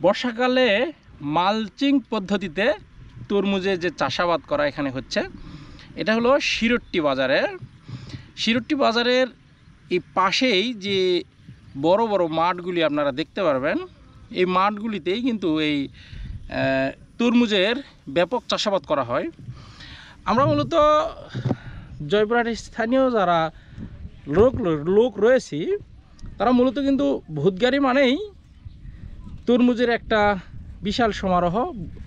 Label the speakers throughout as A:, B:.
A: বর্ষাকালে মালচিং পদ্ধতিতে তরমুজের যে চাষাবাদ করা এখানে হচ্ছে, এটা হলো শিরট্টি বাজারের এই পাশেই যে বড় বড় মাঠগুলি আপনারা দেখতে পারবেন, এই মাঠগুলিতেই কিন্তু এই তরমুজের ব্যাপক চাষাবাদ করা হয়। আমরা মূলত জয়পুরহাটের স্থানীয় যারা লোক রয়েছি, তারা মূলত কিন্তু ভূতগাড়ি মানেই তরমুজের একটা বিশাল সমারোহ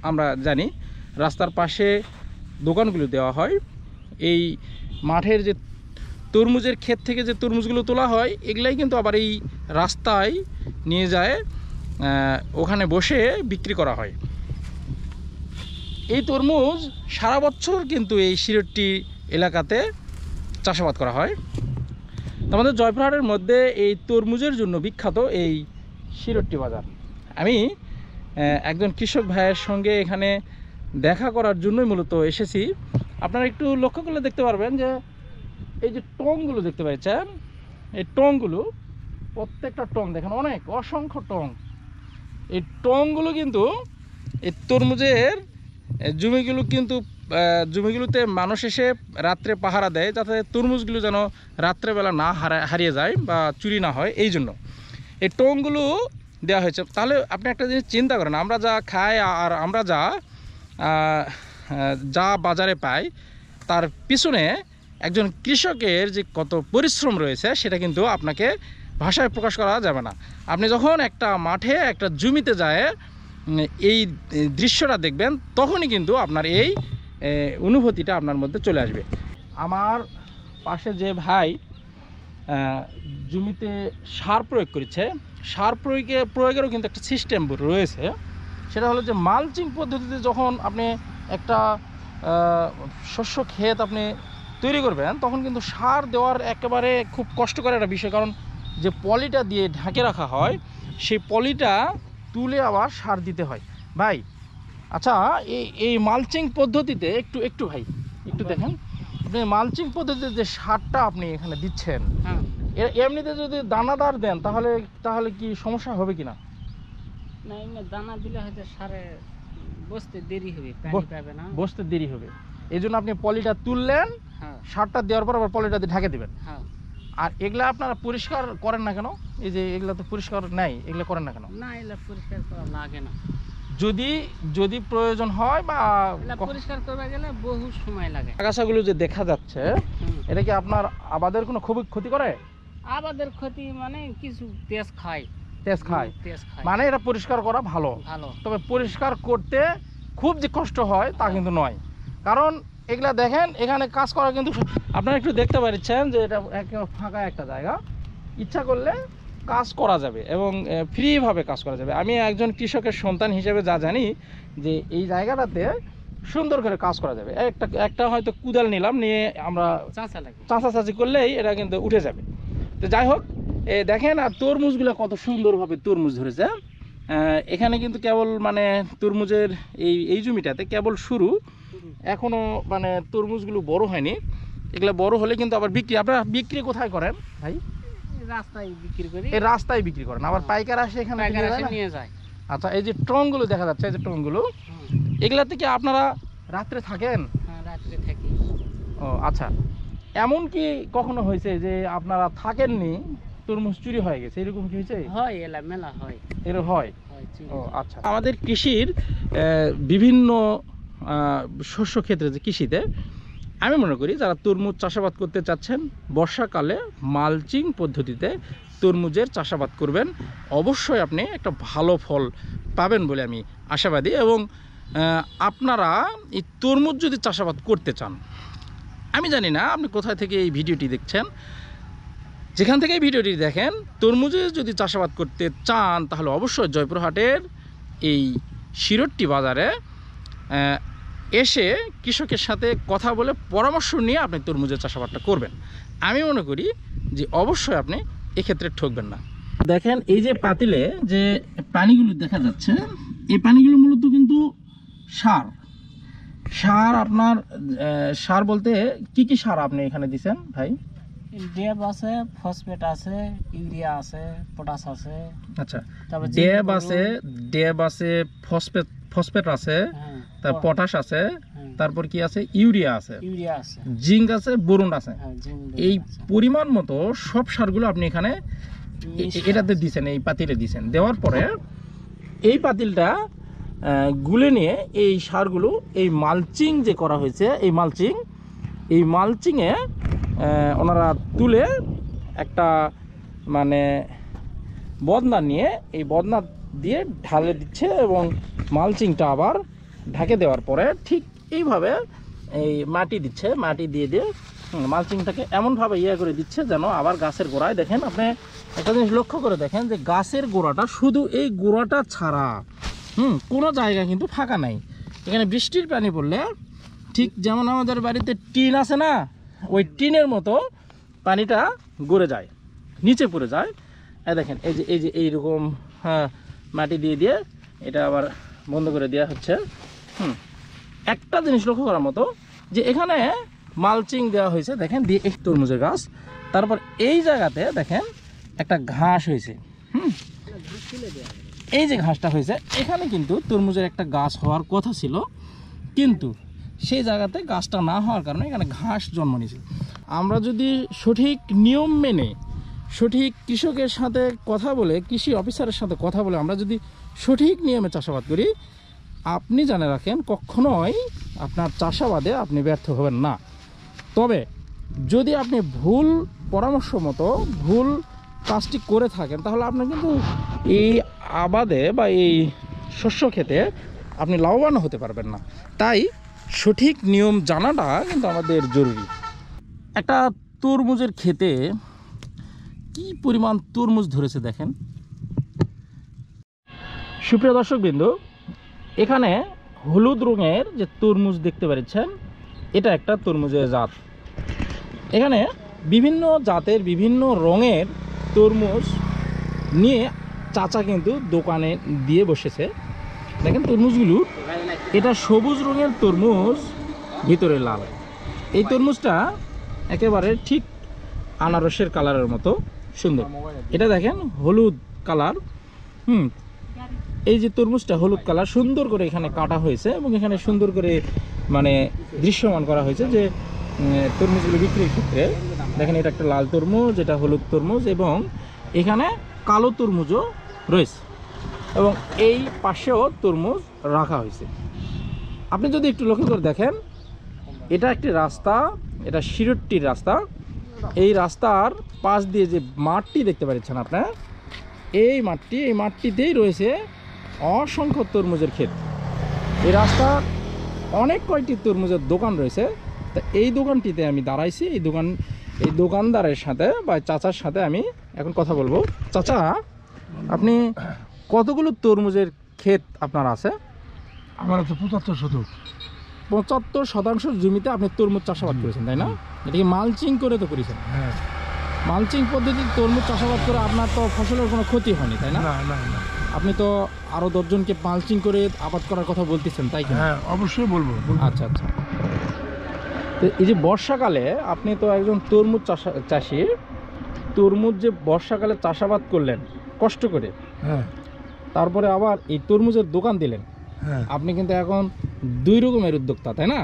A: আমরা জানি। রাস্তার পাশে দোকানগুলো দেওয়া হয়, এই মাঠের যে তরমুজের ক্ষেত থেকে যে তরমুজগুলো তোলা হয়, এগুলাই কিন্তু আবার এই রাস্তায় নিয়ে যায়, ওখানে বসে বিক্রি করা হয়। এই তরমুজ সারা বছর কিন্তু এই শিরট্টি এলাকাতে চাষাবাদ করা হয়। আমাদের জয়পুরহাটের মধ্যে এই তরমুজের জন্য বিখ্যাত এই শিরট্টি বাজার। আমি একজন কৃষক ভাইয়ের সঙ্গে এখানে দেখা করার জন্যই মূলত এসেছি। আপনারা একটু লক্ষ্য করলে দেখতে পারবেন যে এই যে টংগুলো দেখতে পাচ্ছেন, এই টংগুলো প্রত্যেকটা টং দেখেন, অসংখ্য টং। এই টংগুলো কিন্তু এই তরমুজের জমিগুলোতে মানুষ এসে রাত্রে পাহারা দেয়, যাতে তরমুজগুলো যেন রাত্রেবেলা না হারিয়ে যায় বা চুরি না হয়, এই জন্য এই টংগুলো দেওয়া হয়েছে। তাহলে আপনি একটা জিনিস চিন্তা করেন, আমরা যা খাই আর আমরা যা বাজারে পাই, তার পিছনে একজন কৃষকের যে কত পরিশ্রম রয়েছে সেটা কিন্তু আপনাকে ভাষায় প্রকাশ করা যাবে না। আপনি যখন একটা মাঠে একটা জমিতে যায় এই দৃশ্যটা দেখবেন, তখনই কিন্তু আপনার এই অনুভূতিটা আপনার মধ্যে চলে আসবে। আমার পাশে যে ভাই জমিতে সার প্রয়োগ করেছে, সার প্রয়োগেরও কিন্তু একটা সিস্টেম রয়েছে। সেটা হলো যে মালচিং পদ্ধতিতে যখন আপনি একটা শস্য ক্ষেত আপনি তৈরি করবেন, তখন কিন্তু সার দেওয়ার একেবারে খুব কষ্টকর একটা বিষয়। কারণ যে পলিটা দিয়ে ঢেকে রাখা হয়, সেই পলিটা তুলে আবার সার দিতে হয়। ভাই আচ্ছা, এই মালচিং পদ্ধতিতে একটু ভাই একটু দেখেন, আপনি মালচিং পদ্ধতিতে যে সারটা আপনি এখানে দিচ্ছেন, এমনিতে যদি দানাদার দেন তাহলে কি সমস্যা হবে কিনা?
B: না, এমনি দানা দিলে হয়তো সারে বসতে দেরি হবে, পাবে না,
A: বসতে দেরি হবে। এই জন্য আপনি পলিটা তুললেন, সারটা দেওয়ার পর আবার পলিটা দিয়ে ঢেকে দেবেন। আর এগুলা আপনারা পরিষ্কার করেন না কেন? এই যে এগুলা তো পরিষ্কার নাই, এগুলা করেন না কেন?
B: না, এগুলা পরিষ্কার করা লাগে না।
A: যদি প্রয়োজন হয় বা
B: পরিষ্কার করতে গেলে বহু সময় লাগে।
A: আগাছাগুলো যে দেখা যাচ্ছে, এটা কি আপনার আবাদের কোনো খুব ক্ষতি করে?
B: আবাদের ক্ষতি মানে কিছু তেজ খায়,
A: মানে এটা পরিষ্কার করা ভালো। তবে পরিষ্কার করতে খুব যে কষ্ট হয় তা কিন্তু নয়। কারণ এগুলা দেখেন, এখানে কাজ করা কিন্তু আপনারা একটু দেখতে পাচ্ছেন যে এটা ফাঁকা একটা জায়গা, ইচ্ছা করলে কাজ করা যাবে এবং ফ্রিভাবে কাজ করা যাবে। আমি একজন কৃষকের সন্তান হিসেবে যা জানি যে এই জায়গাটাতে সুন্দর করে কাজ করা যাবে। একটা হয়তো কুদাল নিলাম, নিয়ে আমরা চাঁচাচাঁচি করলেই এটা কিন্তু উঠে যাবে। তো যাই হোক, দেখেন আর তরমুজগুলো কত সুন্দরভাবে তরমুজ ধরেছে। এখানে কিন্তু কেবল মানে তরমুজের এই জমিটাতে কেবল শুরু, এখনো মানে তরমুজগুলো বড় হয়নি। এগুলো বড় হলে কিন্তু আবার আপনারা বিক্রি কোথায় করেন ভাই?
B: রাস্তায় বিক্রি করি।
A: এই রাস্তায় বিক্রি করেন, আবার পাইকার আসে এখানে
B: নিয়ে যায়।
A: আচ্ছা, এই যে ট্রংগুলো দেখা যাচ্ছে, এই যে ট্রংগুলো, এগুলা থেকে আপনারা রাত্রে থাকেন?
B: হ্যাঁ, রাত্রে থাকি।
A: ও আচ্ছা, এমন কি কখনো হয়েছে যে আপনারা থাকেননি, তরমুজ চুরি হয়ে গেছে, এরকম কি হয়েছে?
B: হয়, মেলা হয়,
A: এরকম হয়। ও আচ্ছা, আমাদের কৃষির বিভিন্ন শস্য ক্ষেত্রে যে কৃষিতে আমি মনে করি যারা তরমুজ চাষাবাদ করতে চাচ্ছেন, বর্ষাকালে মালচিং পদ্ধতিতে তরমুজের চাষাবাদ করবেন, অবশ্যই আপনি একটা ভালো ফল পাবেন বলে আমি আশাবাদী। এবং আপনারা এই তরমুজ যদি চাষাবাদ করতে চান, আমি জানি না আপনি কোথায় থেকে এই ভিডিওটি দেখছেন, যেখান থেকে এই ভিডিওটি দেখেন, তরমুজে যদি চাষাবাদ করতে চান তাহলে অবশ্যই জয়পুরহাটের এই শিরট্টি বাজারে এসে কৃষকের সাথে কথা বলে পরামর্শ নিয়ে আপনি তরমুজের চাষাবাদটা করবেন। আমি মনে করি যে অবশ্যই আপনি এক্ষেত্রে ঠকবেন না। দেখেন এই যে পাতিলে যে পানিগুলো দেখা যাচ্ছে, এই পানিগুলো মূলত কিন্তু সার। আপনার সার বলতে কি সার আপনি এখানে দিচ্ছেন ভাই?
B: ডেব আছে, ফসফেট আছে, ইউরিয়া আছে, পটাশ আছে।
A: আচ্ছা,
B: তারপর
A: ডেব আছে, ফসফেট আছে,
B: হ্যাঁ,
A: তার পটাশ আছে,
B: হ্যাঁ,
A: তারপর কি আছে, ইউরিয়া আছে,
B: ইউরিয়া আছে,
A: জিঙ্ক আছে, বোরন আছে।
B: হ্যাঁ, জিঙ্ক
A: এই
B: আছে।
A: পরিমাণ মতো সব সারগুলো আপনি এখানে এটাতে দিছেন, এই পাতিলে দিছেন। দেওয়ার পরে এই পাতিলটা গুলে নিয়ে এই সারগুলো এই মালচিং যে করা হয়েছে, এই মালচিংয়ে ওনারা তুলে একটা মানে বদনা নিয়ে এই বদনা দিয়ে ঢালে দিচ্ছে এবং মালচিংটা আবার ঢাকে দেওয়ার পরে ঠিক এইভাবে এই মাটি দিচ্ছে, মাটি দিয়ে দিয়ে মালচিংটাকে এমনভাবে করে দিচ্ছে যেন আবার গাছের গোড়ায়, দেখেন আপনি একটা জিনিস লক্ষ্য করে দেখেন যে গাছের গোড়াটা শুধু এই গোড়াটা ছাড়া কোনো জায়গা কিন্তু ফাঁকা নাই। এখানে বৃষ্টির পানি পড়লে ঠিক যেমন আমাদের বাড়িতে টিন আছে না, ওই টিনের মতো পানিটা গড়ে যায়, নিচে পড়ে যায়। দেখেন এই যে এইরকম মাটি দিয়ে দিয়ে এটা আবার বন্ধ করে দেওয়া হচ্ছে। একটা জিনিস লক্ষ্য করার মতো যে এখানে মালচিং দেওয়া হয়েছে, দেখেন দিয়ে এক তরমুজের গাছ, তারপর এই জায়গাতে দেখেন একটা ঘাস হয়েছে। এই যে ঘাসটা হয়েছে এখানে কিন্তু তরমুজের একটা গাছ হওয়ার কথা ছিল, কিন্তু সেই জায়গাতে গাছটা না হওয়ার কারণে এখানে ঘাস জন্ম নিয়েছে। আমরা যদি সঠিক নিয়ম মেনে, সঠিক কৃষকের সাথে কথা বলে, কৃষি অফিসারের সাথে কথা বলে আমরা যদি সঠিক নিয়মে চাষাবাদ করি, আপনি জানে রাখেন কখনোই আপনার চাষাবাদে আপনি ব্যর্থ হবেন না। তবে যদি আপনি ভুল পরামর্শ মতো ভুল কাজটি করে থাকেন তাহলে আপনি কিন্তু এই আবাদে বা এই শস্য খেতে আপনি লাভবান হতে পারবেন না। তাই সঠিক নিয়ম জানাটা কিন্তু আমাদের জরুরি। একটা তরমুজের খেতে কি পরিমাণ তরমুজ ধরেছে দেখেন। সুপ্রিয় দর্শকবৃন্দ, এখানে হলুদ রঙের যে তরমুজ দেখতে পাচ্ছেন, এটা একটা তরমুজের জাত। এখানে বিভিন্ন জাতের বিভিন্ন রঙের তরমুজ নিয়ে চাচা কিন্তু দোকানে দিয়ে বসেছে। দেখেন তরমুজগুলো, এটা সবুজ রঙের তরমুজ, ভিতরে লাল। এই তরমুজটা একেবারে ঠিক আনারসের কালারের মতো সুন্দর। এটা দেখেন হলুদ কালার। এই যে তরমুজটা হলুদ কালার, সুন্দর করে এখানে কাটা হয়েছে এবং এখানে সুন্দর করে মানে দৃশ্যমান করা হয়েছে যে তরমুজগুলো বিক্রির ক্ষেত্রে। দেখেন এটা একটা লাল তরমুজ, এটা হলুদ তরমুজ এবং এখানে কালো তরমুজও রয়েছে এবং এই পাশেও তরমুজ রাখা হয়েছে। আপনি যদি একটু লক্ষ্য করে দেখেন, এটা একটি রাস্তা, এটা শিরোট্টির রাস্তা। এই রাস্তার পাশ দিয়ে যে মাঠটি দেখতে পাচ্ছেন আপনার, এই মাঠটিতেই রয়েছে অসংখ্য তরমুজের ক্ষেত। এই রাস্তার অনেক কয়টি তরমুজের দোকান রয়েছে। তা এই দোকানটিতে আমি দাঁড়াইছি, এই দোকানদারের সাথে বা চাচার সাথে আমি এখন কথা বলবো। চাচা, আপনি কতগুলো তরমুজের ক্ষেত আপনার আছে?
C: আমার আছে 75 শতক।
A: 75 শতাংশ জমিতে আপনি তরমুজ চাষাবাদ করেছেন, তাই না? এটা কি মালচিং করে তো করেছেন?
C: হ্যাঁ,
A: মালচিং পদ্ধতিতে তরমুজ চাষাবাদ করে আপনার তো ফসলের কোনো ক্ষতি হয়নি, তাই না?
C: না না না।
A: আপনি তো আরো 10 জনকে মালচিং করে আবাদ করার কথা বলতেছেন, তাই কি?
C: হ্যাঁ, অবশ্যই বলবো।
A: আচ্ছা আচ্ছা। তো এই যে বর্ষাকালে আপনি তো একজন তরমুজ চাষি, তরমুজ যে বর্ষাকালে চাষাবাদ করলেন কষ্ট করে,
C: হ্যাঁ
A: তারপরে আবার এই তরমুজের দোকান দিলেন,
C: হ্যাঁ
A: আপনি কিন্তু এখন দুই রকমের উদ্যোক্তা, তাই না?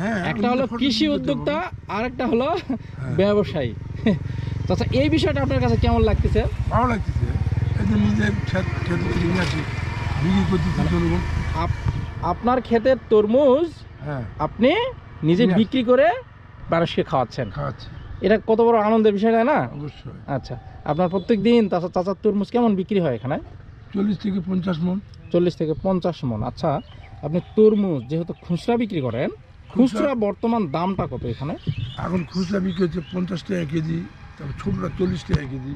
C: হ্যাঁ,
A: একটা হলো কৃষি উদ্যোক্তা আর একটা হলো ব্যবসায়ী। আচ্ছা, এই বিষয়টা আপনার কাছে কেমন লাগতেছে?
C: ভালো লাগতেছে। এই যে নিজের ক্ষেত থেকে নিয়ে আসি, বিক্রি করতে চলবো।
A: আপনার ক্ষেতের তরমুজ
C: হ্যাঁ,
A: আপনি নিজে
C: নিয়ে
A: বিক্রি করে মানুষকে খাওয়াচ্ছেন,
C: খাওয়াচ্ছি।
A: এটা কত বড় আনন্দের বিষয়, তাই না?
C: অবশ্যই।
A: আচ্ছা, আপনার প্রত্যেক দিন চাচার তরমুজ কেমন বিক্রি হয় এখানে?
C: 40 থেকে 50 মন।
A: 40 থেকে 50 মন। আচ্ছা, আপনি তরমুজ যেহেতু খুচরা বিক্রি করেন, খুচরা বর্তমান দামটা কত এখানে?
C: এখন খুচরা বিক্রি হচ্ছে 50 টাকা কেজি, তারপর ছোটটা 40 টাকা কেজি।